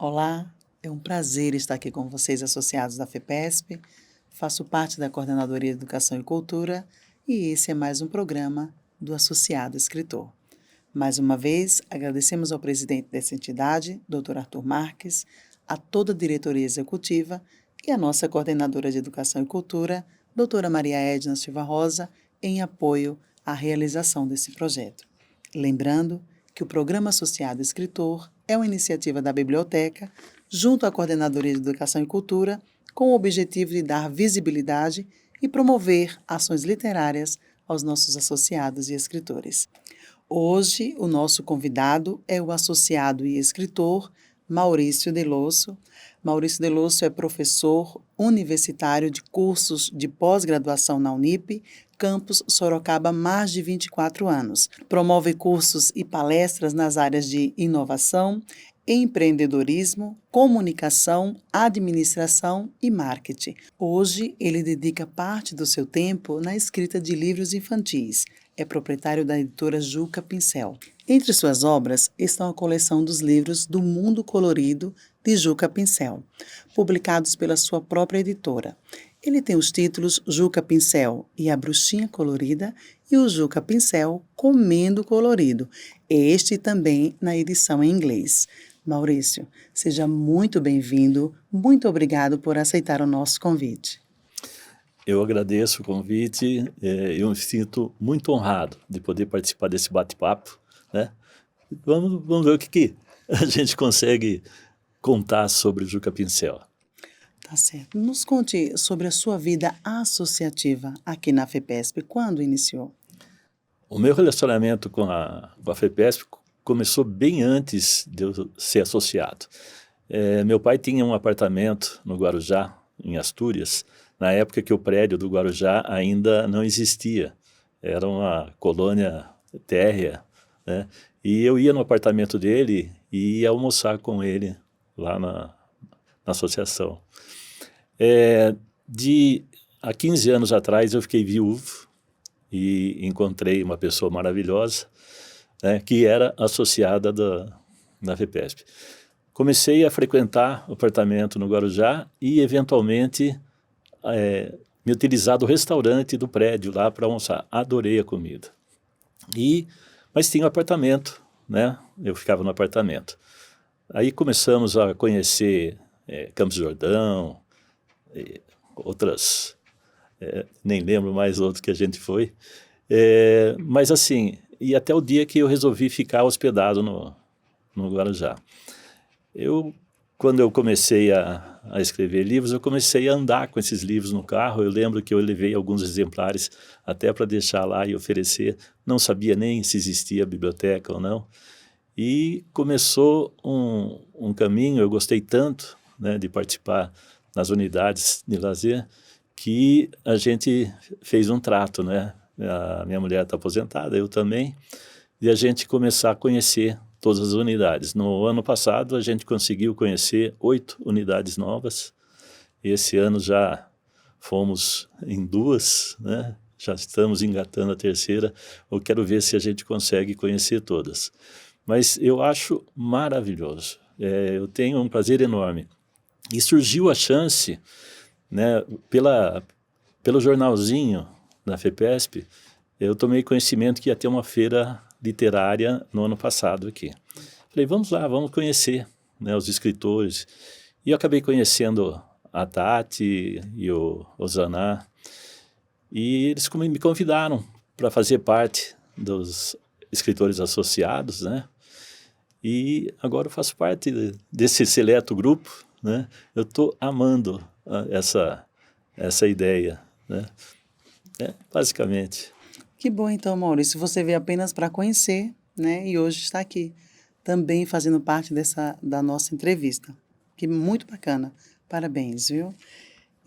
Olá, é um prazer estar aqui com vocês, associados da FEPESP. Faço parte da Coordenadoria de Educação e Cultura e esse é mais um programa do Associado Escritor. Mais uma vez, agradecemos ao presidente dessa entidade, Dr. Arthur Marques, a toda a diretoria executiva e a nossa coordenadora de Educação e Cultura, doutora Maria Edna Silva Rosa, em apoio à realização desse projeto. Lembrando que o Programa Associado Escritor é uma iniciativa da Biblioteca, junto à Coordenadoria de Educação e Cultura, com o objetivo de dar visibilidade e promover ações literárias aos nossos associados e escritores. Hoje, o nosso convidado é o associado e escritor Maurício Delosso. Maurício Delosso é professor universitário de cursos de pós-graduação na Unip, campus Sorocaba, há mais de 24 anos. Promove cursos e palestras nas áreas de inovação, empreendedorismo, comunicação, administração e marketing. Hoje, ele dedica parte do seu tempo na escrita de livros infantis. É proprietário da editora Juca Pincel. Entre suas obras estão a coleção dos livros do Mundo Colorido de Juca Pincel, publicados pela sua própria editora. Ele tem os títulos Juca Pincel e a Bruxinha Colorida e o Juca Pincel Comendo Colorido, este também na edição em inglês. Maurício, seja muito bem-vindo, muito obrigado por aceitar o nosso convite. Eu agradeço o convite, eu me sinto muito honrado de poder participar desse bate-papo, né? Vamos ver o que a gente consegue contar sobre o Juca Pincel. Tá certo. Nos conte sobre a sua vida associativa aqui na FEPESP. Quando iniciou? O meu relacionamento com a FEPESP começou bem antes de eu ser associado. Meu pai tinha um apartamento no Guarujá, em Astúrias, na época que o prédio do Guarujá ainda não existia. Era uma colônia térrea, né? E eu ia no apartamento dele e ia almoçar com ele lá na associação. Há 15 anos atrás eu fiquei viúvo e encontrei uma pessoa maravilhosa, né, que era associada da FEPESP. Comecei a frequentar o apartamento no Guarujá e, eventualmente, me utilizar do restaurante do prédio lá para almoçar. Adorei a comida. Mas tinha um apartamento, né? Eu ficava no apartamento. Aí começamos a conhecer Campos do Jordão, outras, nem lembro mais outros que a gente foi. Mas assim, e até o dia que eu resolvi ficar hospedado no Guarujá. Quando eu comecei a escrever livros, eu comecei a andar com esses livros no carro. Eu lembro que eu levei alguns exemplares até para deixar lá e oferecer. Não sabia nem se existia biblioteca ou não. E começou um caminho, eu gostei tanto, né, de participar nas unidades de lazer, que a gente fez um trato, né? A minha mulher está aposentada, eu também, e a gente começar a conhecer todas as unidades. No ano passado, a gente conseguiu conhecer 8 unidades novas. Esse ano já fomos em 2, né? Já estamos engatando a terceira. Eu quero ver se a gente consegue conhecer todas. Mas eu acho maravilhoso. Eu tenho um prazer enorme. E surgiu a chance, né, pelo jornalzinho da FEPESP, eu tomei conhecimento que ia ter uma feira literária no ano passado aqui. Falei, vamos lá, vamos conhecer, né, os escritores. E eu acabei conhecendo a Tati e o Zaná. E eles me convidaram para fazer parte dos escritores associados, né? E agora eu faço parte desse seleto grupo, né? Eu estou amando essa ideia, né? Basicamente. Que bom então, Maurício. Você veio apenas para conhecer, né? E hoje está aqui, também fazendo parte da nossa entrevista. Que muito bacana. Parabéns, viu?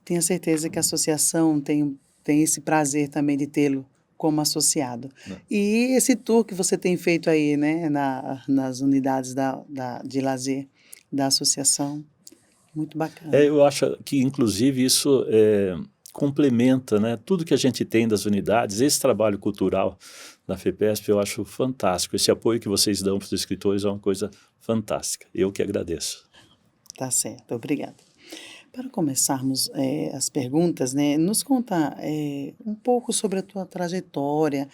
Tenho certeza que a associação tem esse prazer também de tê-lo como associado. Não. E esse tour que você tem feito aí, né, nas unidades de lazer da associação, muito bacana. Eu acho que, inclusive, isso complementa, né, tudo que a gente tem das unidades. Esse trabalho cultural da FEPESP eu acho fantástico. Esse apoio que vocês dão para os escritores é uma coisa fantástica. Eu que agradeço. Tá certo, obrigada. Para começarmos as perguntas, né, nos conta um pouco sobre a tua trajetória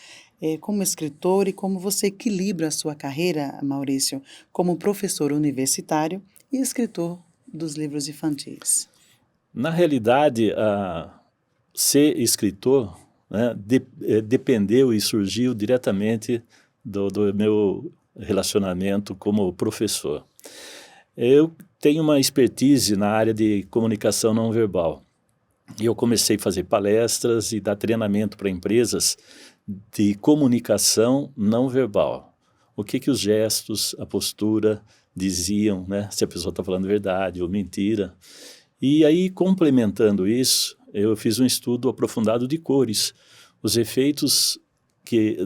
como escritor e como você equilibra a sua carreira, Maurício, como professor universitário e escritor dos livros infantis. Na realidade, ser escritor, né, dependeu e surgiu diretamente do meu relacionamento como professor. Eu tenho uma expertise na área de comunicação não verbal. E eu comecei a fazer palestras e dar treinamento para empresas de comunicação não verbal. O que os gestos, a postura diziam, né? Se a pessoa está falando verdade ou mentira. E aí, complementando isso, eu fiz um estudo aprofundado de cores, os efeitos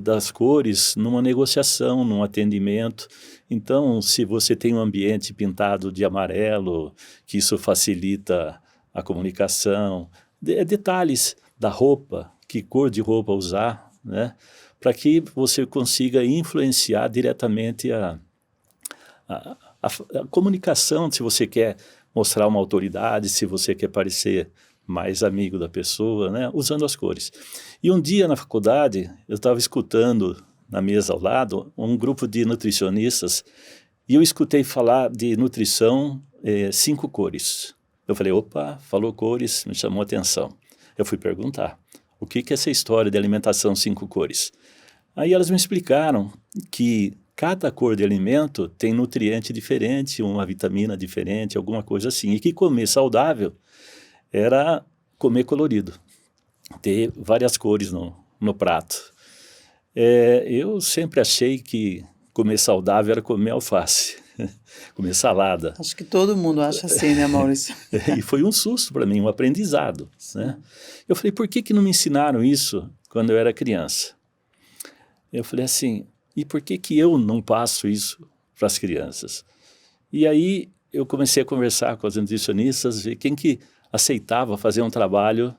das cores numa negociação, num atendimento. Então, se você tem um ambiente pintado de amarelo, que isso facilita a comunicação, detalhes da roupa, que cor de roupa usar, né? Para que você consiga influenciar diretamente a comunicação, se você quer mostrar uma autoridade, se você quer parecer mais amigo da pessoa, né? Usando as cores. E um dia na faculdade, eu estava escutando na mesa ao lado um grupo de nutricionistas e eu escutei falar de nutrição 5 cores. Eu falei, opa, falou cores, me chamou a atenção. Eu fui perguntar, o que é essa história de alimentação 5 cores? Aí elas me explicaram que cada cor de alimento tem nutriente diferente, uma vitamina diferente, alguma coisa assim. E que comer saudável era comer colorido, ter várias cores no prato. Eu sempre achei que comer saudável era comer alface, comer salada. Acho que todo mundo acha assim, né, Maurício? E foi um susto para mim, um aprendizado, né? Eu falei, por que não me ensinaram isso quando eu era criança? Eu falei assim, e por que eu não passo isso para as crianças? E aí eu comecei a conversar com as nutricionistas, ver quem que aceitava fazer um trabalho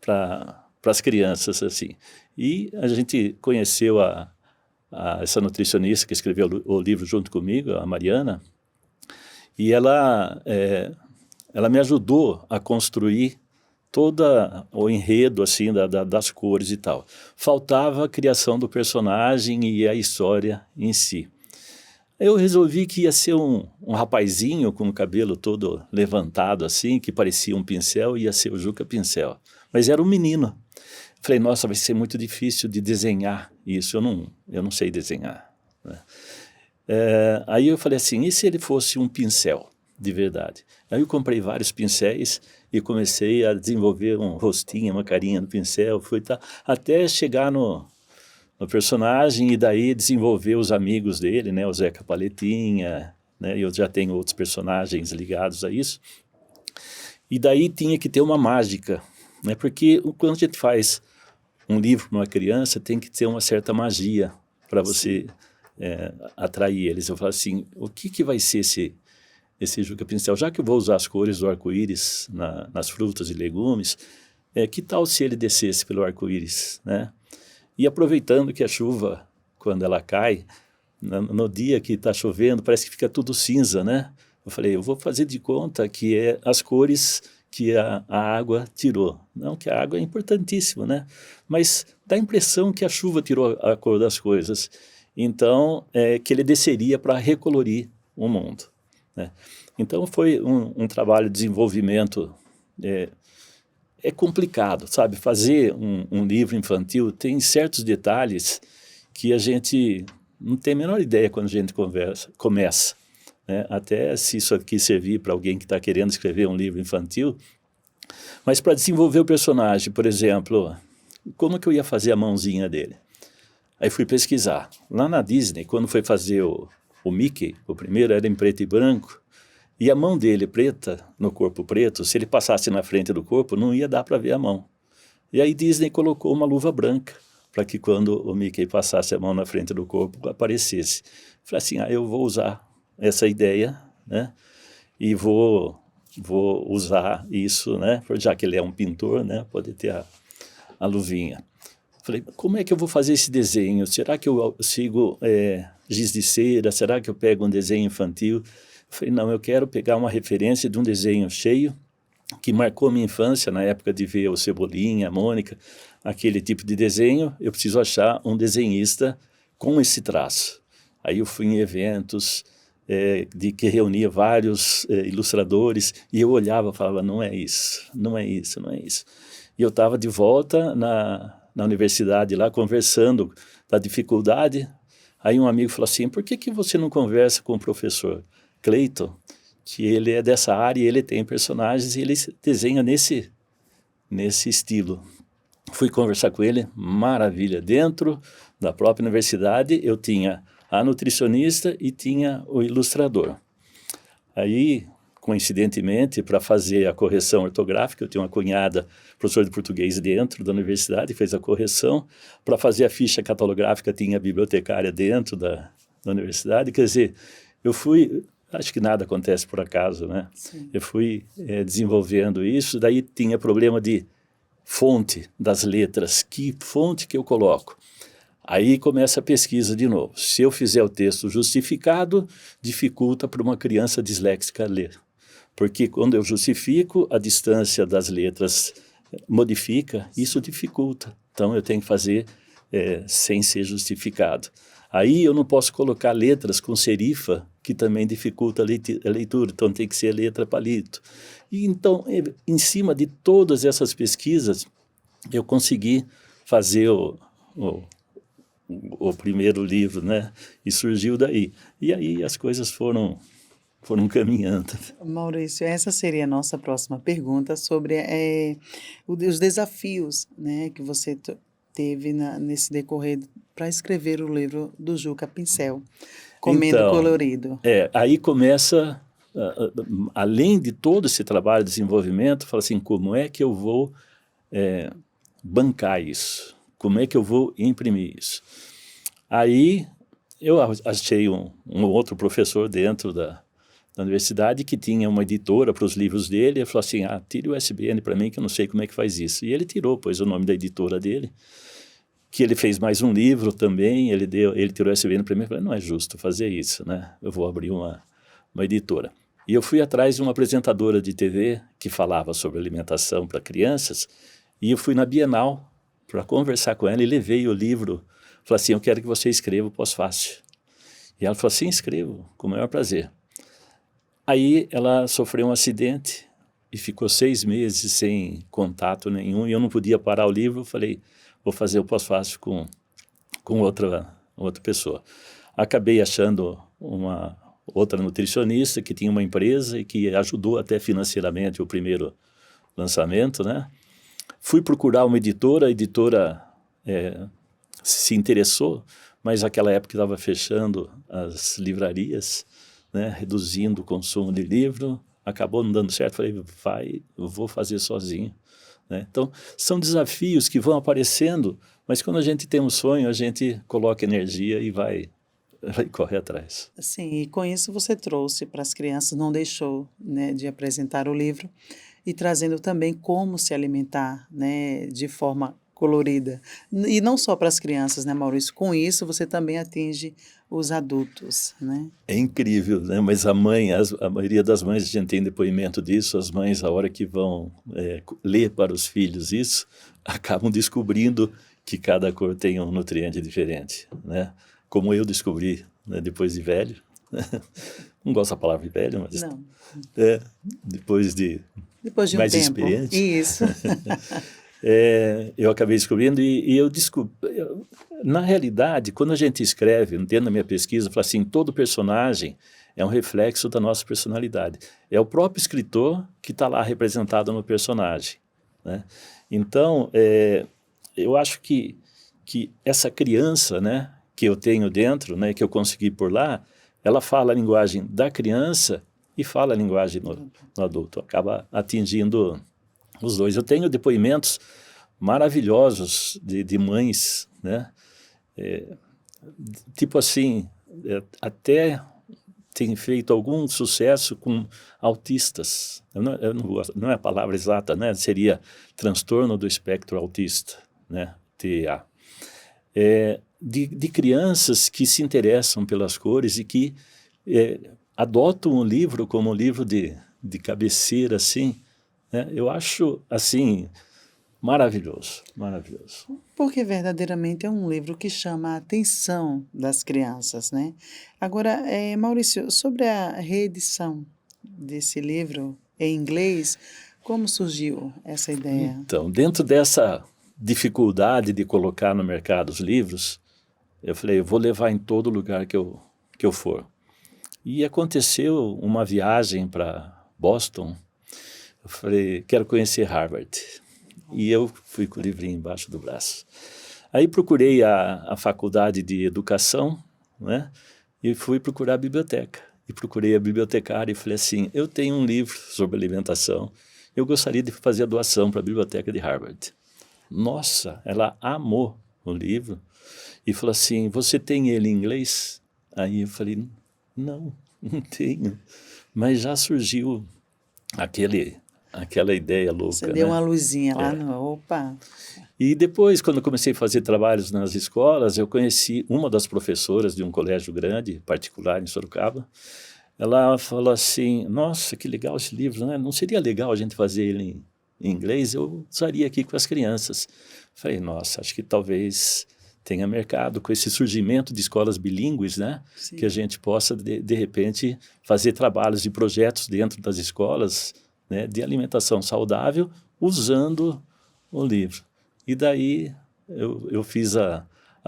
para as crianças, assim. E a gente conheceu essa nutricionista que escreveu o livro junto comigo, a Mariana, e ela me ajudou a construir todo o enredo assim, das cores e tal. Faltava a criação do personagem e a história em si. Eu resolvi que ia ser um rapazinho com o cabelo todo levantado assim, que parecia um pincel, ia ser o Juca Pincel. Mas era um menino. Falei, nossa, vai ser muito difícil de desenhar isso, eu não sei desenhar, né? Aí eu falei assim, e se ele fosse um pincel de verdade? Aí eu comprei vários pincéis e comecei a desenvolver um rostinho, uma carinha no pincel, até chegar no personagem e daí desenvolver os amigos dele, né, o Zeca Paletinha, né, eu já tenho outros personagens ligados a isso. E daí tinha que ter uma mágica, né, porque quando a gente faz um livro para uma criança, tem que ter uma certa magia para você atrair eles. Eu falo assim, o que vai ser esse Juca Pincel? Já que eu vou usar as cores do arco-íris nas frutas e legumes, que tal se ele descesse pelo arco-íris, né? E aproveitando que a chuva, quando ela cai, no dia que está chovendo, parece que fica tudo cinza, né? Eu falei, eu vou fazer de conta que é as cores que a água tirou. Não que a água é importantíssima, né? Mas dá a impressão que a chuva tirou a cor das coisas. Então, que ele desceria para recolorir o mundo, né? Então, foi um trabalho de desenvolvimento. É complicado, sabe? Fazer um livro infantil tem certos detalhes que a gente não tem a menor ideia quando a gente começa, né? Até se isso aqui servir para alguém que está querendo escrever um livro infantil. Mas para desenvolver o personagem, por exemplo, como que eu ia fazer a mãozinha dele? Aí fui pesquisar. Lá na Disney, quando foi fazer o Mickey, o primeiro era em preto e branco, e a mão dele preta, no corpo preto, se ele passasse na frente do corpo, não ia dar para ver a mão. E aí Disney colocou uma luva branca, para que quando o Mickey passasse a mão na frente do corpo, aparecesse. Falei assim, eu vou usar essa ideia, né? E vou usar isso, né? Já que ele é um pintor, né? Pode ter a luvinha. Falei, como é que eu vou fazer esse desenho? Será que eu sigo giz de cera? Será que eu pego um desenho infantil? falei, não, eu quero pegar uma referência de um desenho cheio que marcou minha infância, na época de ver o Cebolinha, a Mônica, aquele tipo de desenho, eu preciso achar um desenhista com esse traço. Aí eu fui em eventos de que reunia vários ilustradores, e eu olhava e falava, não é isso, não é isso, não é isso. E eu estava de volta na universidade lá, conversando da dificuldade. Aí um amigo falou assim, por que você não conversa com o professor Cleiton, que ele é dessa área e ele tem personagens e ele desenha nesse estilo. Fui conversar com ele, maravilha. Dentro da própria universidade eu tinha a nutricionista e tinha o ilustrador. Aí, coincidentemente, para fazer a correção ortográfica, eu tinha uma cunhada, professora de português dentro da universidade, fez a correção. Para fazer a ficha catalográfica, tinha a bibliotecária dentro da universidade. Quer dizer, eu fui... Acho que nada acontece por acaso, né? Sim. Eu fui desenvolvendo isso, daí tinha problema de fonte das letras, que fonte que eu coloco? Aí começa a pesquisa de novo. Se eu fizer o texto justificado, dificulta para uma criança disléxica ler. Porque quando eu justifico, a distância das letras modifica, isso dificulta. Então eu tenho que fazer sem ser justificado. Aí eu não posso colocar letras com serifa, que também dificulta a leitura, então tem que ser letra palito. E então, em cima de todas essas pesquisas, eu consegui fazer o primeiro livro, né? E surgiu daí. E aí as coisas foram caminhando. Maurício, essa seria a nossa próxima pergunta sobre os desafios, né, que você teve nesse decorrer para escrever o livro do Juca Pincel, Comendo Então, Colorido. Aí começa, além de todo esse trabalho de desenvolvimento, fala assim, como é que eu vou bancar isso? Como é que eu vou imprimir isso? Aí eu achei um outro professor dentro da universidade que tinha uma editora para os livros dele, e falou assim, tire o ISBN para mim que eu não sei como é que faz isso. E ele tirou, pôs o nome da editora dele, que ele fez mais um livro também, ele tirou o ISBN para mim e falou, não é justo fazer isso, né? Eu vou abrir uma editora. E eu fui atrás de uma apresentadora de TV que falava sobre alimentação para crianças, e eu fui na Bienal para conversar com ela e levei o livro. Falei assim, eu quero que você escreva o pós-fácil. E ela falou assim, escrevo, com o maior prazer. Aí ela sofreu um acidente e ficou 6 meses sem contato nenhum, e eu não podia parar o livro. Falei, vou fazer o pós-fácil com outra pessoa. Acabei achando uma outra nutricionista que tinha uma empresa e que ajudou até financeiramente o primeiro lançamento, né? Fui procurar uma editora, a editora se interessou, mas naquela época estava fechando as livrarias, né, reduzindo o consumo de livro, acabou não dando certo, falei, eu vou fazer sozinho. Né? Então, são desafios que vão aparecendo, mas quando a gente tem um sonho, a gente coloca energia e vai correr atrás. Sim, e com isso você trouxe para as crianças, não deixou, né, de apresentar o livro, e trazendo também como se alimentar, né, de forma colorida. E não só para as crianças, né, Maurício? Com isso você também atinge os adultos, né? É incrível, né? Mas a maioria das mães, a gente tem depoimento disso, as mães, a hora que vão ler para os filhos isso, acabam descobrindo que cada cor tem um nutriente diferente, né? Como eu descobri, né, depois de velho. Não gosto da palavra velho, mas... Não. Depois de um mais tempo. experiente. Isso. Eu acabei descobrindo e eu descobri... Na realidade, quando a gente escreve, dentro da minha pesquisa, eu falo assim, todo personagem é um reflexo da nossa personalidade. É o próprio escritor que está lá representado no personagem. Né? Então, eu acho que essa criança, né, que eu tenho dentro, né, que eu consegui por lá, ela fala a linguagem da criança e fala a linguagem no adulto. Acaba atingindo os dois. Eu tenho depoimentos maravilhosos de mães, né? Tipo assim, até tem feito algum sucesso com autistas. Eu não gosto, não é a palavra exata, né? Seria transtorno do espectro autista, né? TEA. De crianças que se interessam pelas cores e que adoto um livro como um livro de cabeceira, assim, né? Eu acho, assim, maravilhoso, maravilhoso. Porque verdadeiramente é um livro que chama a atenção das crianças, né? Agora, Maurício, sobre a reedição desse livro em inglês, como surgiu essa ideia? Então, dentro dessa dificuldade de colocar no mercado os livros, eu falei, eu vou levar em todo lugar que eu for. E aconteceu uma viagem para Boston, eu falei, quero conhecer Harvard. E eu fui com o livrinho embaixo do braço. Aí procurei a faculdade de educação, né? E fui procurar a biblioteca. E procurei a bibliotecária e falei assim, eu tenho um livro sobre alimentação, eu gostaria de fazer a doação para a biblioteca de Harvard. Nossa, ela amou o livro e falou assim, você tem ele em inglês? Aí eu falei, não, não tenho. Mas já surgiu aquela ideia louca, Você deu né? uma luzinha lá no... Opa! E depois, quando eu comecei a fazer trabalhos nas escolas, eu conheci uma das professoras de um colégio grande, particular, em Sorocaba. Ela falou assim, nossa, que legal esse livro, né? Não seria legal a gente fazer ele em inglês? Eu usaria aqui com as crianças. Falei, nossa, acho que talvez tenha mercado com esse surgimento de escolas bilíngues, né? Sim. Que a gente possa, de repente, fazer trabalhos e projetos dentro das escolas, né, de alimentação saudável, usando o livro. E daí eu fiz a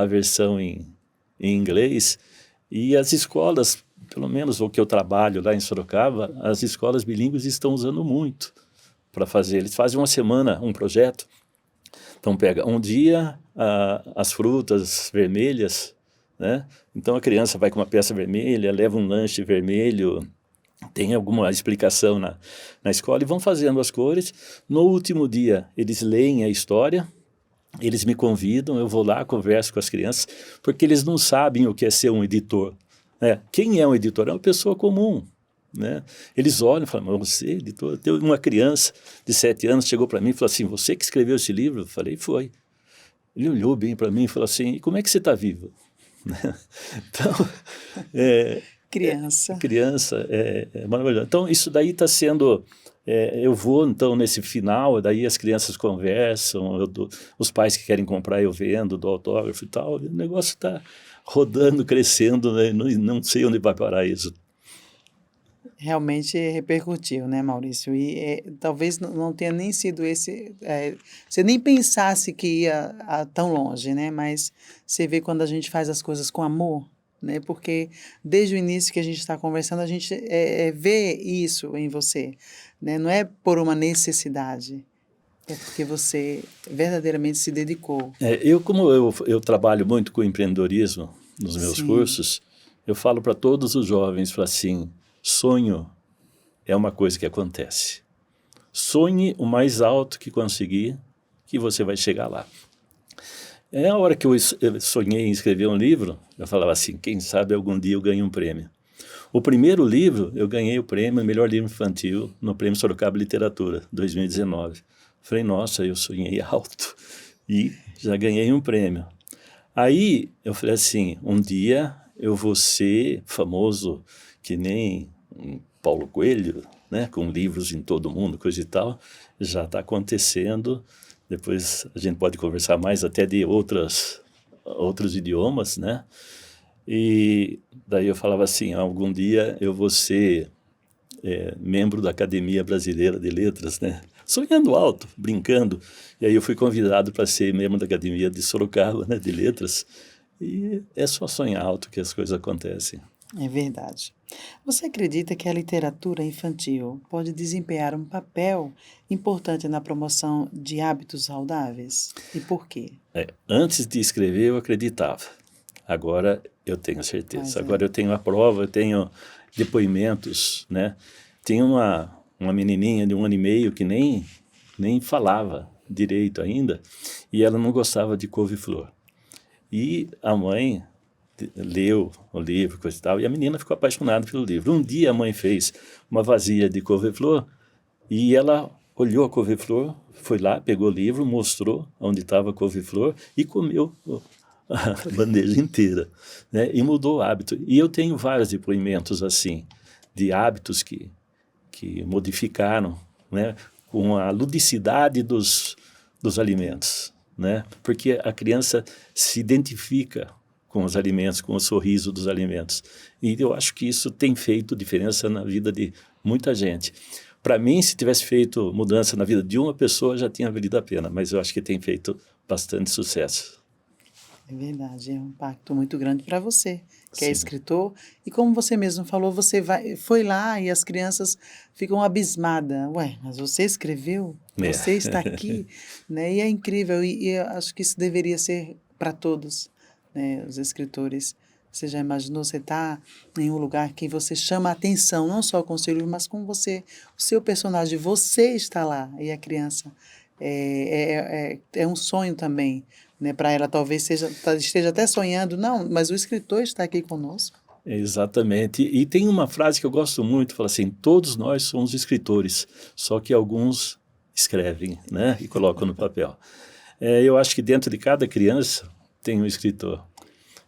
versão em inglês e as escolas, pelo menos o que eu trabalho lá em Sorocaba, as escolas bilíngues estão usando muito para fazer. Eles fazem uma semana um projeto, então pega um dia as frutas vermelhas, né? Então a criança vai com uma peça vermelha, leva um lanche vermelho, tem alguma explicação na escola e vão fazendo as cores. No último dia eles leem a história, eles me convidam, eu vou lá, converso com as crianças, porque eles não sabem o que é ser um editor, né? Quem é um editor? É uma pessoa comum, né? Eles olham e falam, mas você, editor? Tem uma criança de 7 anos, chegou para mim e falou assim, você que escreveu esse livro? Eu falei, foi. Ele olhou bem para mim e falou assim, e como é que você está vivo? Então, criança é maravilhoso. Então, isso daí está sendo... eu vou, então, nesse final, daí as crianças conversam, os pais que querem comprar eu vendo, dou autógrafo e tal, o negócio está rodando, crescendo, né? Não sei onde vai parar isso. Realmente repercutiu, né, Maurício? E talvez não tenha nem sido esse... você nem pensasse que ia tão longe, né? Mas você vê quando a gente faz as coisas com amor, né? Porque desde o início que a gente está conversando, a gente vê isso em você, né? Não é por uma necessidade, é porque você verdadeiramente se dedicou. Como eu trabalho muito com empreendedorismo nos meus Sim. cursos, eu falo para todos os jovens, falo assim, sonho é uma coisa que acontece. Sonhe o mais alto que conseguir, que você vai chegar lá. A hora que eu sonhei em escrever um livro, eu falava assim, quem sabe algum dia eu ganho um prêmio. O primeiro livro, eu ganhei o prêmio Melhor Livro Infantil no Prêmio Sorocaba Literatura, 2019. Falei, nossa, eu sonhei alto e já ganhei um prêmio. Aí eu falei assim, um dia eu vou ser famoso que nem Paulo Coelho, né, com livros em todo mundo, coisa e tal. Já está acontecendo. Depois a gente pode conversar mais até de outros idiomas, né? E daí eu falava assim, algum dia eu vou ser membro da Academia Brasileira de Letras, né? Sonhando alto, brincando. E aí eu fui convidado para ser membro da Academia de Sorocaba, né, de Letras. E é só sonhar alto que as coisas acontecem. É verdade. Você acredita que a literatura infantil pode desempenhar um papel importante na promoção de hábitos saudáveis? E por quê? Antes de escrever eu acreditava. Agora eu tenho certeza. Agora eu tenho a prova, eu tenho depoimentos, né? Tem uma menininha de 1 ano e meio que nem falava direito ainda e ela não gostava de couve-flor. E a mãe leu o livro, coisa e tal, e a menina ficou apaixonada pelo livro. Um dia a mãe fez uma vasilha de couve-flor e ela olhou a couve-flor, foi lá, pegou o livro, mostrou onde estava a couve-flor e comeu a bandeja inteira, né? E mudou o hábito. E eu tenho vários depoimentos assim, de hábitos que modificaram, né, com a ludicidade dos alimentos, né, porque a criança se identifica com os alimentos, com o sorriso dos alimentos. E eu acho que isso tem feito diferença na vida de muita gente. Para mim, se tivesse feito mudança na vida de uma pessoa, já tinha valido a pena, mas eu acho que tem feito bastante sucesso. É verdade, é um impacto muito grande para você, que é Sim. escritor. E como você mesmo falou, você foi lá e as crianças ficam abismadas. Ué, mas você escreveu? É. Você está aqui? Né? E é incrível, e eu acho que isso deveria ser para todos, né, os escritores. Você já imaginou, você está em um lugar que você chama a atenção, não só com o seu livro, mas com você, o seu personagem, você está lá, e a criança. É um sonho também, né? Para ela talvez esteja até sonhando, não, mas o escritor está aqui conosco. Exatamente. E tem uma frase que eu gosto muito, fala assim, todos nós somos escritores, só que alguns escrevem, né, e colocam no papel. Eu acho que dentro de cada criança tem um escritor.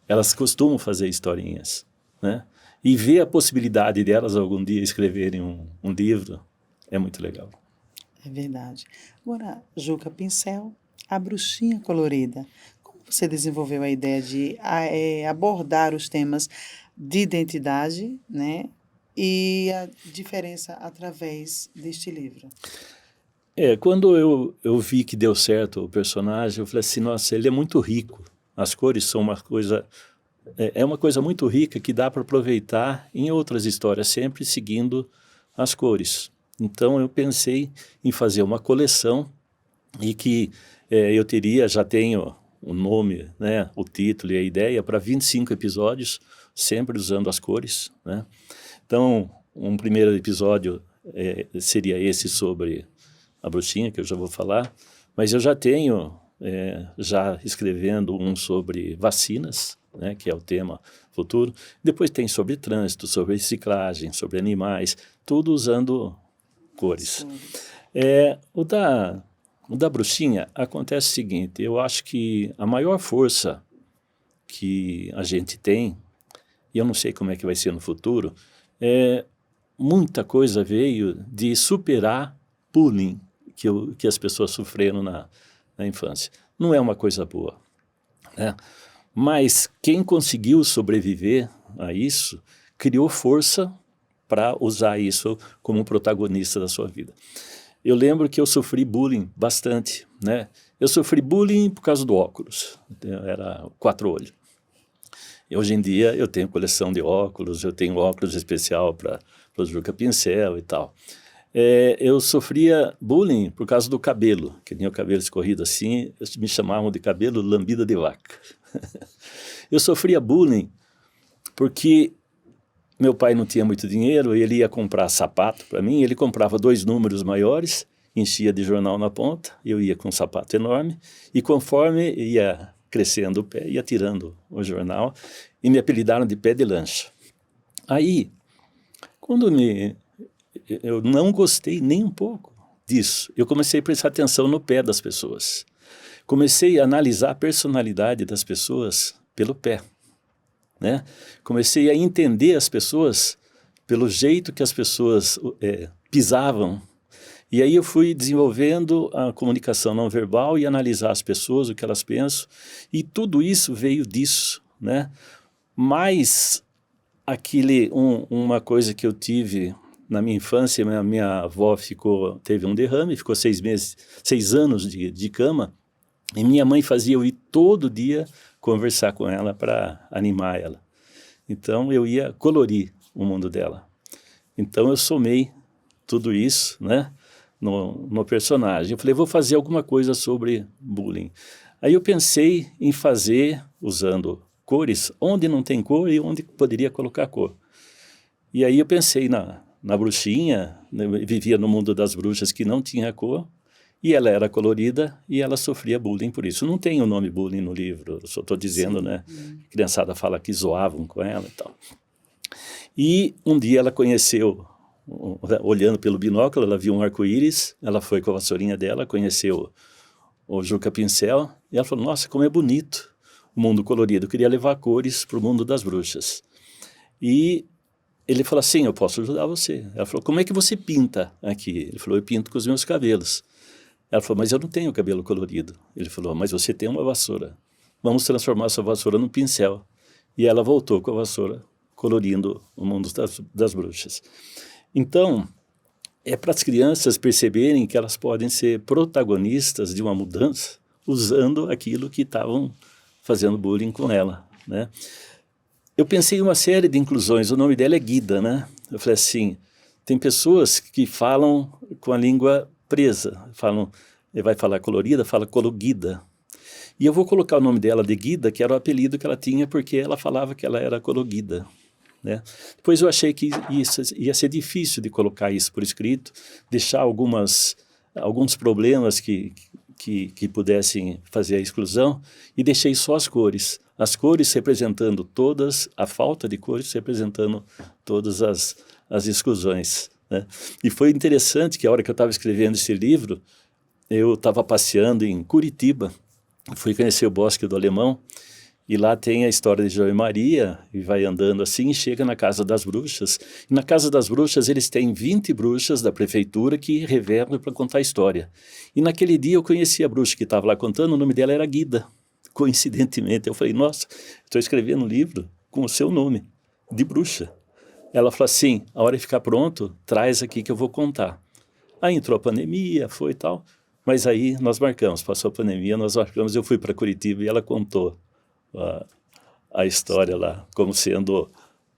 Elas costumam fazer historinhas, né, e ver a possibilidade delas algum dia escreverem um livro é muito legal. É verdade. Agora, Juca Pincel, a bruxinha colorida. Como você desenvolveu a ideia de abordar os temas de identidade, né, e a diferença através deste livro? Quando eu vi que deu certo o personagem, eu falei assim, nossa, ele é muito rico. As cores são uma coisa... É uma coisa muito rica que dá para aproveitar em outras histórias, sempre seguindo as cores. Então eu pensei em fazer uma coleção e que eu já tenho o nome, né, o título e a ideia para 25 episódios, sempre usando as cores, né? Então, um primeiro episódio seria esse sobre a bruxinha, que eu já vou falar, mas eu já tenho, já escrevendo um sobre vacinas, né, que é o tema futuro. Depois tem sobre trânsito, sobre reciclagem, sobre animais, tudo usando cores. O da bruxinha acontece o seguinte, eu acho que a maior força que a gente tem, e eu não sei como é que vai ser no futuro, muita coisa veio de superar bullying que as pessoas sofreram na infância. Não é uma coisa boa, né? Mas quem conseguiu sobreviver a isso, criou força para usar isso como protagonista da sua vida. Eu lembro que eu sofri bullying bastante, né? Eu sofri bullying por causa do óculos, era 4 olhos. E hoje em dia eu tenho coleção de óculos, eu tenho óculos especial para o Juca Pincel e tal. Eu sofria bullying por causa do cabelo, que tinha o cabelo escorrido assim, me chamavam de cabelo lambida de vaca. Eu sofria bullying porque meu pai não tinha muito dinheiro, ele ia comprar sapato para mim, ele comprava 2 números maiores, enchia de jornal na ponta, eu ia com um sapato enorme, e conforme ia crescendo o pé, ia tirando o jornal, e me apelidaram de pé de lancha. Aí, quando eu não gostei nem um pouco disso, eu comecei a prestar atenção no pé das pessoas. Comecei a analisar a personalidade das pessoas pelo pé, né? Comecei a entender as pessoas pelo jeito que as pessoas pisavam. E aí eu fui desenvolvendo a comunicação não verbal e analisar as pessoas, o que elas pensam, e tudo isso veio disso, né? Mas uma coisa que eu tive na minha infância, minha avó teve um derrame, ficou 6 anos de cama, e minha mãe fazia eu ir todo dia conversar com ela para animar ela. Então eu ia colorir o mundo dela. Então eu somei tudo isso, né, no personagem. Eu falei, vou fazer alguma coisa sobre bullying. Aí eu pensei em fazer usando cores onde não tem cor e onde poderia colocar cor. E aí eu pensei na bruxinha, né, vivia no mundo das bruxas que não tinha cor, e ela era colorida e ela sofria bullying por isso. Não tem o nome bullying no livro, eu só estou dizendo, sim, né? A criançada fala que zoavam com ela e tal. E um dia ela conheceu, olhando pelo binóculo, ela viu um arco-íris, ela foi com a vassourinha dela, conheceu o Juca Pincel, e ela falou, nossa, como é bonito o mundo colorido, eu queria levar cores para o mundo das bruxas. E ele falou assim, eu posso ajudar você. Ela falou, como é que você pinta aqui? Ele falou, eu pinto com os meus cabelos. Ela falou, mas eu não tenho cabelo colorido. Ele falou, mas você tem uma vassoura. Vamos transformar sua vassoura num pincel. E ela voltou com a vassoura, colorindo o mundo das bruxas. Então, é para as crianças perceberem que elas podem ser protagonistas de uma mudança usando aquilo que estavam fazendo bullying com ela, né? Eu pensei em uma série de inclusões, o nome dela é Guida, né? Eu falei assim, tem pessoas que falam com a língua presa, vai falar colorida, fala cologuida. E eu vou colocar o nome dela de Guida, que era o apelido que ela tinha, porque ela falava que ela era cologuida, né? Depois eu achei que isso ia ser difícil de colocar isso por escrito, deixar alguns problemas que pudessem fazer a exclusão, e deixei só as cores representando todas, a falta de cores representando todas as exclusões, né? E foi interessante que a hora que eu estava escrevendo esse livro, eu estava passeando em Curitiba, fui conhecer o Bosque do Alemão, e lá tem a história de João e Maria, e vai andando assim, e chega na Casa das Bruxas. E na Casa das Bruxas eles têm 20 bruxas da prefeitura que revelam para contar a história. E naquele dia eu conheci a bruxa que estava lá contando, o nome dela era Guida. Coincidentemente, eu falei, nossa, estou escrevendo um livro com o seu nome, de bruxa. Ela falou assim, a hora de ficar pronto, traz aqui que eu vou contar. Aí entrou a pandemia, foi e tal, mas aí nós marcamos, passou a pandemia, nós marcamos, eu fui para Curitiba e ela contou a história lá, como sendo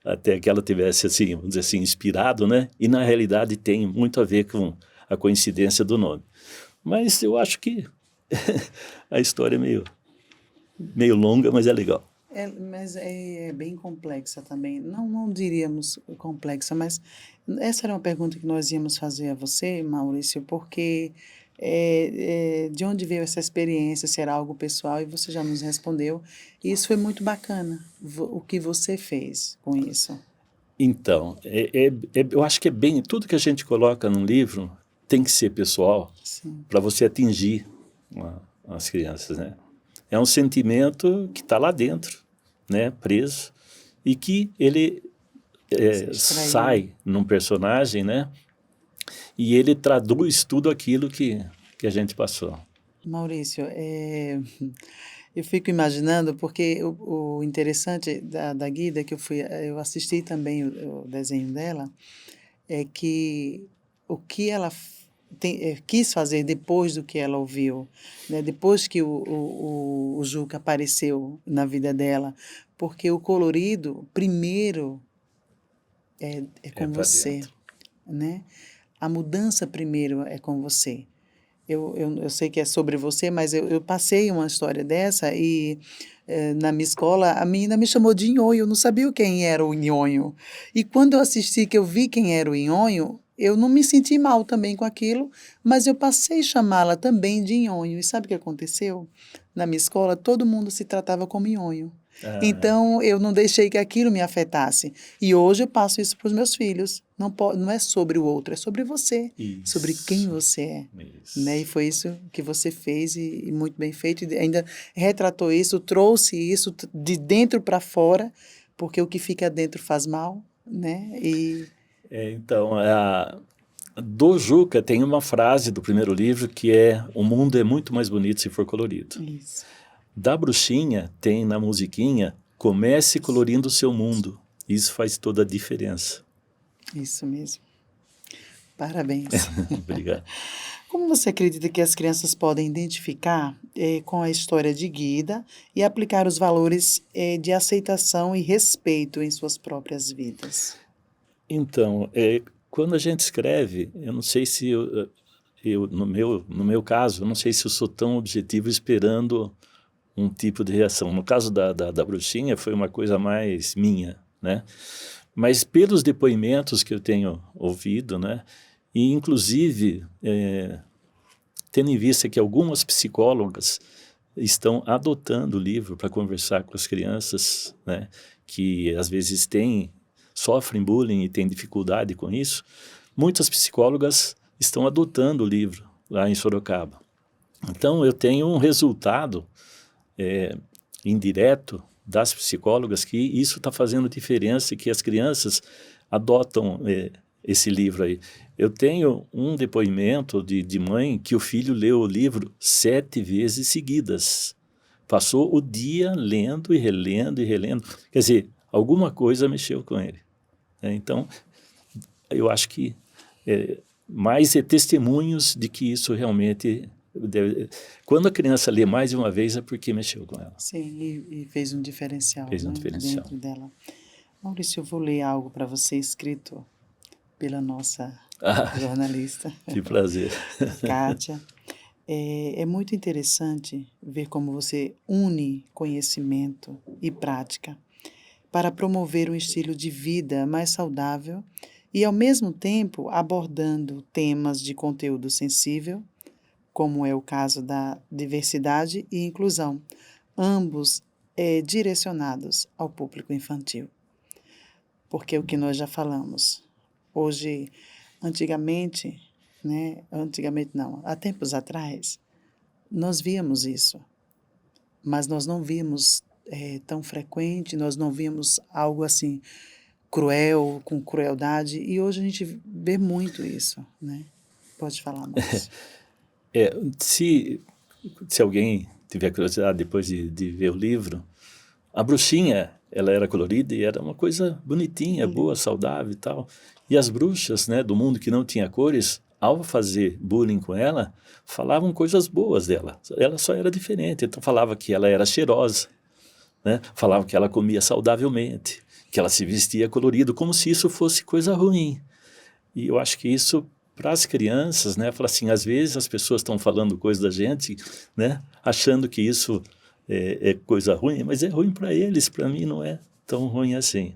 até que ela tivesse, assim, vamos dizer assim, inspirado, né? E na realidade tem muito a ver com a coincidência do nome. Mas eu acho que a história é meio longa, mas é legal. Mas é bem complexa também. Não diríamos complexa, mas essa era uma pergunta que nós íamos fazer a você, Maurício, porque de onde veio essa experiência, se era algo pessoal, e você já nos respondeu. E isso foi muito bacana, o que você fez com isso. Então, eu acho que é bem, tudo que a gente coloca num livro tem que ser pessoal para você atingir as crianças, né? É um sentimento que está lá dentro, né, preso, e que ele sai num personagem, né, e ele traduz tudo aquilo que a gente passou. Maurício, eu fico imaginando, porque o interessante da Guida, que eu assisti também o desenho dela, é que o que ela quis fazer depois do que ela ouviu, né? Depois que o Juca apareceu na vida dela, porque o colorido, primeiro, é com você, dentro. né? A mudança primeiro é com você. Eu sei que é sobre você, mas eu passei uma história dessa e na minha escola a menina me chamou de nhonho, eu não sabia quem era o nhonho. E quando eu assisti, que eu vi quem era o nhonho, eu não me senti mal também com aquilo, mas eu passei a chamá-la também de nhonho. E sabe o que aconteceu? Na minha escola, todo mundo se tratava como nhonho. Então, eu não deixei que aquilo me afetasse. E hoje eu passo isso para os meus filhos. Não é sobre o outro, é sobre você, sobre quem você é. Né? E foi isso que você fez e muito bem feito. E ainda retratou isso, trouxe isso de dentro para fora, porque o que fica dentro faz mal, né? Então, do Juca tem uma frase do primeiro livro que é: o mundo é muito mais bonito se for colorido. Isso. Da bruxinha tem na musiquinha: comece colorindo o seu mundo. Isso faz toda a diferença. Isso mesmo. Parabéns. Obrigado. Como você acredita que as crianças podem identificar com a história de Guida e aplicar os valores de aceitação e respeito em suas próprias vidas? Então, quando a gente escreve, eu não sei se no meu caso, eu não sei se eu sou tão objetivo esperando um tipo de reação. No caso da bruxinha, foi uma coisa mais minha, né? Mas pelos depoimentos que eu tenho ouvido, né? E inclusive, tendo em vista que algumas psicólogas estão adotando o livro para conversar com as crianças, né? Que às vezes sofrem bullying e têm dificuldade com isso, muitas psicólogas estão adotando o livro lá em Sorocaba. Então, eu tenho um resultado indireto das psicólogas que isso está fazendo diferença e que as crianças adotam esse livro aí. Eu tenho um depoimento de mãe que o filho leu o livro 7 vezes seguidas. Passou o dia lendo e relendo e relendo. Quer dizer, alguma coisa mexeu com ele. Então, eu acho que mais testemunhos de que isso realmente deve... Quando a criança lê mais de uma vez é porque mexeu com ela. Sim, e fez um diferencial, Fez um né, diferencial. dentro dela. Maurício, eu vou ler algo para você escrito pela nossa jornalista, Que prazer. Kátia. É muito interessante ver como você une conhecimento e prática para promover um estilo de vida mais saudável e, ao mesmo tempo, abordando temas de conteúdo sensível, como é o caso da diversidade e inclusão, ambos direcionados ao público infantil. Porque é o que nós já falamos. Hoje, antigamente não, há tempos atrás, nós víamos isso, mas nós não vimos tão frequente, nós não vimos algo assim cruel, com crueldade, e hoje a gente vê muito isso, né? Pode falar mais. Se alguém tiver curiosidade depois de ver o livro, a bruxinha, ela era colorida e era uma coisa bonitinha, boa, saudável e tal. E as bruxas, né, do mundo que não tinha cores, ao fazer bullying com ela, falavam coisas boas dela. Ela só era diferente. Então falava que ela era cheirosa, né? Falava que ela comia saudavelmente, que ela se vestia colorido, como se isso fosse coisa ruim. E eu acho que isso, para as crianças, né, fala assim, às vezes as pessoas estão falando coisas da gente, né, achando que isso é coisa ruim, mas é ruim para eles, para mim não é tão ruim assim.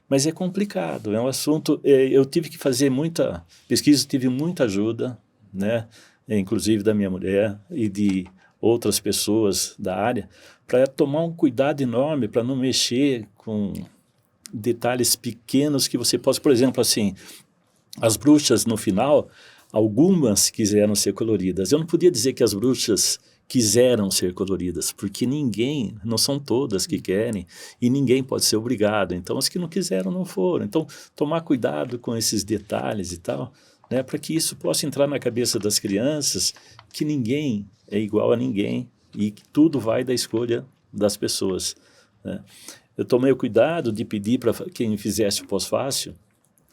Mas é complicado, é um assunto... eu tive que fazer muita pesquisa, tive muita ajuda, né, inclusive da minha mulher e de outras pessoas da área, para tomar um cuidado enorme, para não mexer com detalhes pequenos que você possa... Por exemplo, assim, as bruxas, no final, algumas quiseram ser coloridas. Eu não podia dizer que as bruxas quiseram ser coloridas, porque ninguém, não são todas que querem, e ninguém pode ser obrigado. Então, as que não quiseram não foram. Então, tomar cuidado com esses detalhes e tal, né, para que isso possa entrar na cabeça das crianças, que ninguém é igual a ninguém e que tudo vai da escolha das pessoas, né. Eu tomei o cuidado de pedir para quem fizesse o pós-fácil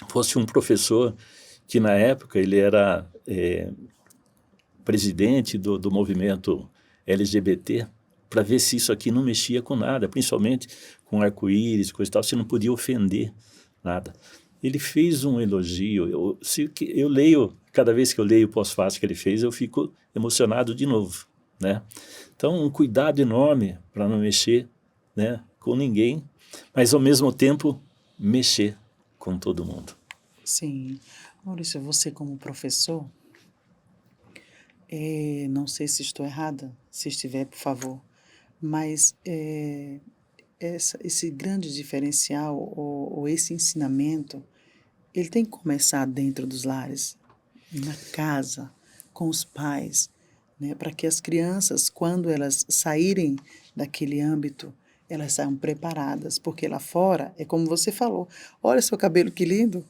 fosse um professor que, na época, ele era presidente do movimento LGBT, para ver se isso aqui não mexia com nada, principalmente com arco-íris, coisa e tal, se não podia ofender nada. Ele fez um elogio, eu leio, cada vez que eu leio o pós-fácil que ele fez, eu fico emocionado de novo, né? Então, um cuidado enorme para não mexer, né, com ninguém, mas, ao mesmo tempo, mexer com todo mundo. Sim. Maurício, você como professor, não sei se estou errada, se estiver, por favor, mas esse grande diferencial ou esse ensinamento, ele tem que começar dentro dos lares, na casa, com os pais, né, para que as crianças, quando elas saírem daquele âmbito, elas saiam preparadas, porque lá fora, é como você falou, olha seu cabelo que lindo,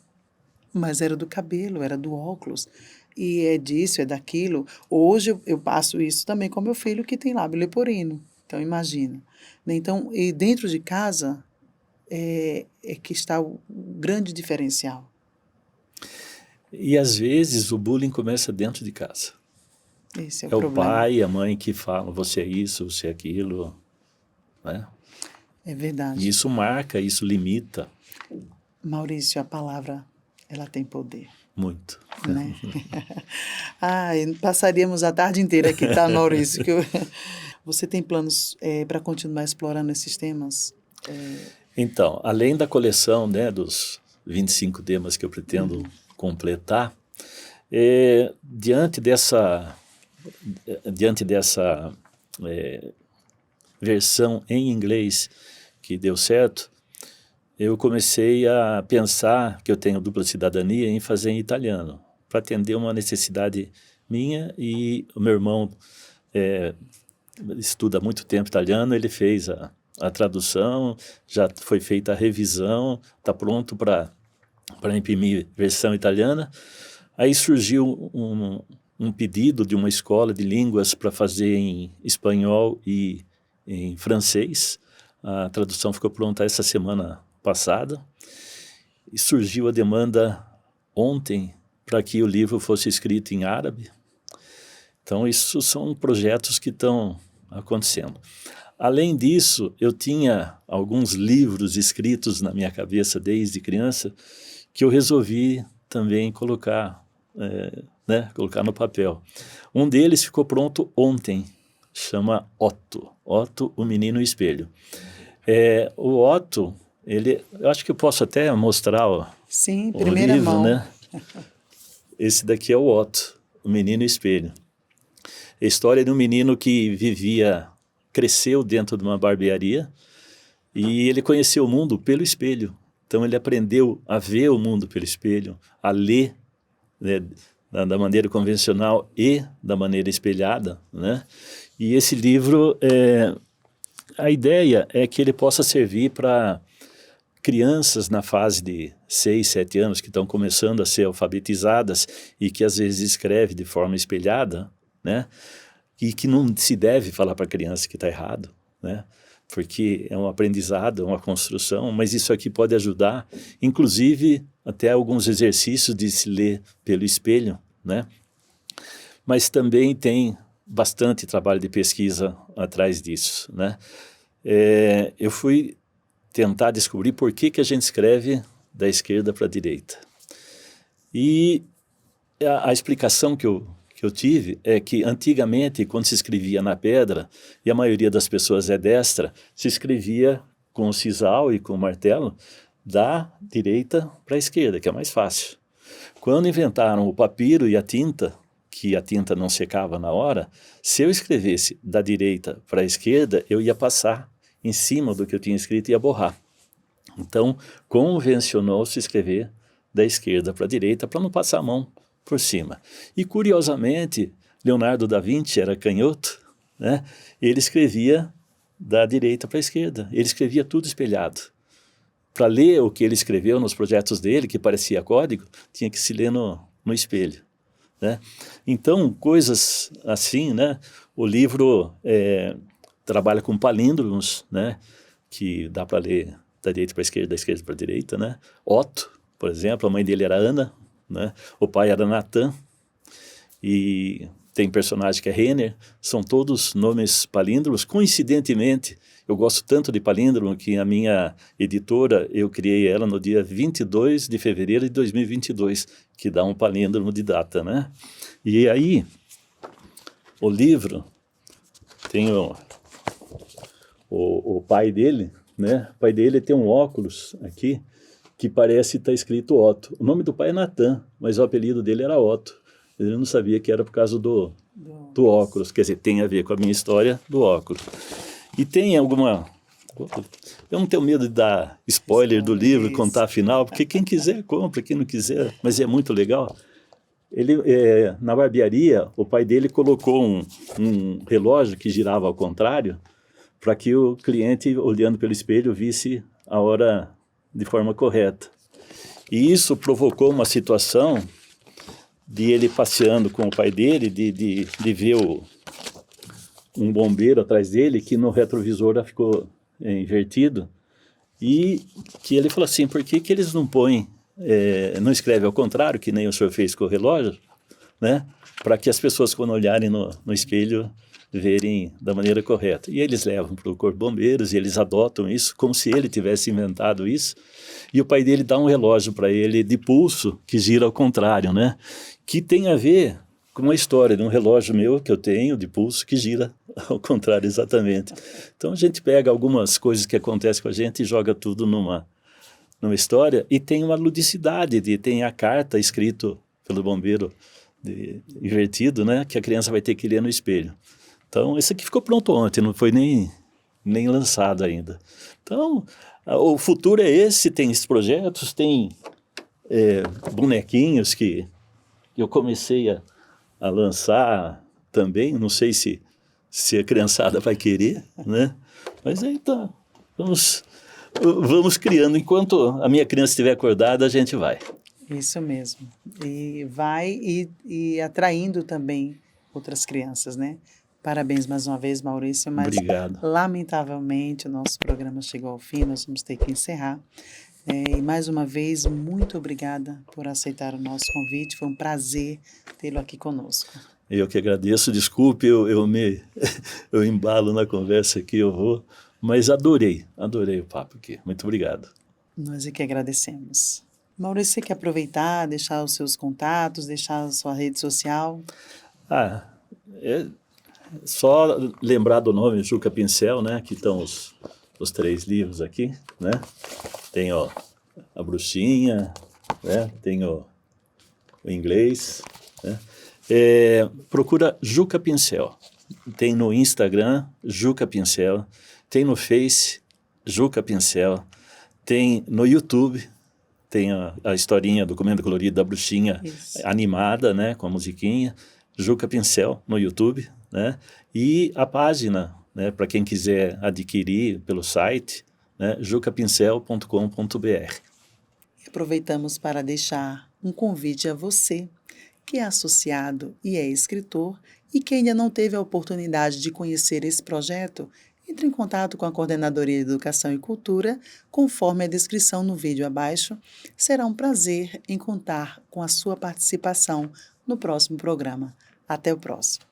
mas era do cabelo, era do óculos, e é disso, é daquilo. Hoje eu passo isso também com meu filho que tem lábio leporino, então imagina. Né? Então, e dentro de casa é que está o grande diferencial. E, às vezes, o bullying começa dentro de casa. Esse é o É o problema. pai e a mãe que falam, você é isso, você é aquilo, né? É verdade. E isso marca, isso limita. Maurício, a palavra, ela tem poder. Muito. Né? Passaríamos a tarde inteira aqui, tá, Maurício? Você tem planos para continuar explorando esses temas? Então, além da coleção, né, dos 25 temas que eu pretendo completar, diante dessa versão em inglês que deu certo, eu comecei a pensar que eu tenho dupla cidadania em fazer em italiano, para atender uma necessidade minha, e o meu irmão estuda há muito tempo italiano, ele fez a tradução, já foi feita a revisão, está pronto para para imprimir versão italiana. Aí surgiu um pedido de uma escola de línguas para fazer em espanhol e em francês. A tradução ficou pronta essa semana passada. E surgiu a demanda ontem para que o livro fosse escrito em árabe. Então, isso são projetos que estão acontecendo. Além disso, eu tinha alguns livros escritos na minha cabeça desde criança que eu resolvi também colocar no papel. Um deles ficou pronto ontem, chama Otto, o Menino Espelho. O Otto, eu acho que eu posso até mostrar Sim, o primeira livro, mão. né? Esse daqui é o Otto, o Menino Espelho. A história de um menino que cresceu dentro de uma barbearia e ele conheceu o mundo pelo espelho. Então ele aprendeu a ver o mundo pelo espelho, a ler, né, da maneira convencional e da maneira espelhada, né? E esse livro, a ideia é que ele possa servir para crianças na fase de 6, 7 anos que estão começando a ser alfabetizadas e que às vezes escreve de forma espelhada, né? E que não se deve falar para a criança que está errado, né? Porque é um aprendizado, é uma construção, mas isso aqui pode ajudar, inclusive até alguns exercícios de se ler pelo espelho, né? Mas também tem bastante trabalho de pesquisa atrás disso, né? Eu fui tentar descobrir por que a gente escreve da esquerda para a direita. E a explicação que eu tive é que antigamente, quando se escrevia na pedra, e a maioria das pessoas é destra, se escrevia com o sisal e com o martelo da direita para a esquerda, que é mais fácil. Quando inventaram o papiro e a tinta, que a tinta não secava na hora, se eu escrevesse da direita para a esquerda, eu ia passar em cima do que eu tinha escrito e ia borrar. Então, convencionou-se escrever da esquerda para a direita para não passar a mão por cima. E, curiosamente, Leonardo da Vinci era canhoto, né? Ele escrevia da direita para a esquerda. Ele escrevia tudo espelhado. Para ler o que ele escreveu nos projetos dele, que parecia código, tinha que se ler no espelho, né? Então, coisas assim, né? O livro trabalha com palíndromos, né? Que dá para ler da direita para a esquerda, da esquerda para a direita, né? Otto, por exemplo, a mãe dele era Ana, né? O pai era Natan, e tem personagem que é Renner, são todos nomes palíndromos. Coincidentemente, eu gosto tanto de palíndromo que a minha editora, eu criei ela no dia 22 de fevereiro de 2022, que dá um palíndromo de data, né? E aí, o livro tem o pai dele, né? O pai dele tem um óculos aqui que parece estar escrito Otto. O nome do pai é Natan, mas o apelido dele era Otto. Ele não sabia que era por causa do óculos, quer dizer, tem a ver com a minha história do óculos. E tem alguma... Eu não tenho medo de dar spoiler do livro, contar a final, porque quem quiser compra, quem não quiser, mas é muito legal. Ele, na barbearia, o pai dele colocou um relógio que girava ao contrário, para que o cliente, olhando pelo espelho, visse a hora de forma correta. E isso provocou uma situação de ele passeando com o pai dele, de ver um bombeiro atrás dele, que no retrovisor ficou invertido, e que ele falou assim, por que eles não põem, não escrevem ao contrário, que nem o senhor fez com o relógio, né? Para que as pessoas, quando olharem no espelho, verem da maneira correta. E eles levam para o Corpo de Bombeiros e eles adotam isso como se ele tivesse inventado isso. E o pai dele dá um relógio para ele de pulso que gira ao contrário, né? Que tem a ver com uma história de um relógio meu que eu tenho de pulso que gira ao contrário exatamente. Então a gente pega algumas coisas que acontecem com a gente e joga tudo numa história, e tem uma ludicidade, tem a carta escrito pelo bombeiro invertido, né? Que a criança vai ter que ler no espelho. Então, esse aqui ficou pronto ontem, não foi nem lançado ainda. Então, o futuro é esse, tem esses projetos, tem bonequinhos que eu comecei a lançar também, não sei se a criançada vai querer, né? Mas aí tá, vamos vamos criando. Enquanto a minha criança estiver acordada, a gente vai. Isso mesmo. E vai e atraindo também outras crianças, né? Parabéns mais uma vez, Maurício, mas Obrigado. lamentavelmente o nosso programa chegou ao fim, nós vamos ter que encerrar. E mais uma vez, muito obrigada por aceitar o nosso convite, foi um prazer tê-lo aqui conosco. Eu que agradeço, desculpe, eu embalo na conversa aqui, mas adorei o papo aqui. Muito obrigado. Nós é que agradecemos. Maurício, você quer aproveitar, deixar os seus contatos, deixar a sua rede social? É só lembrar do nome Juca Pincel, né? Aqui estão os 3 livros aqui, né? Tem a Bruxinha, né? Tem o inglês, né? Procura Juca Pincel. Tem no Instagram, Juca Pincel. Tem no Face, Juca Pincel. Tem no YouTube, tem a historinha do Comendo Colorido da Bruxinha. Isso. Animada, né? Com a musiquinha. Juca Pincel no YouTube, né? E a página, né? Para quem quiser adquirir pelo site, né? jucapincel.com.br. Aproveitamos para deixar um convite a você que é associado e é escritor e que ainda não teve a oportunidade de conhecer esse projeto, entre em contato com a Coordenadoria de Educação e Cultura, conforme a descrição no vídeo abaixo. Será um prazer em contar com a sua participação no próximo programa. Até o próximo.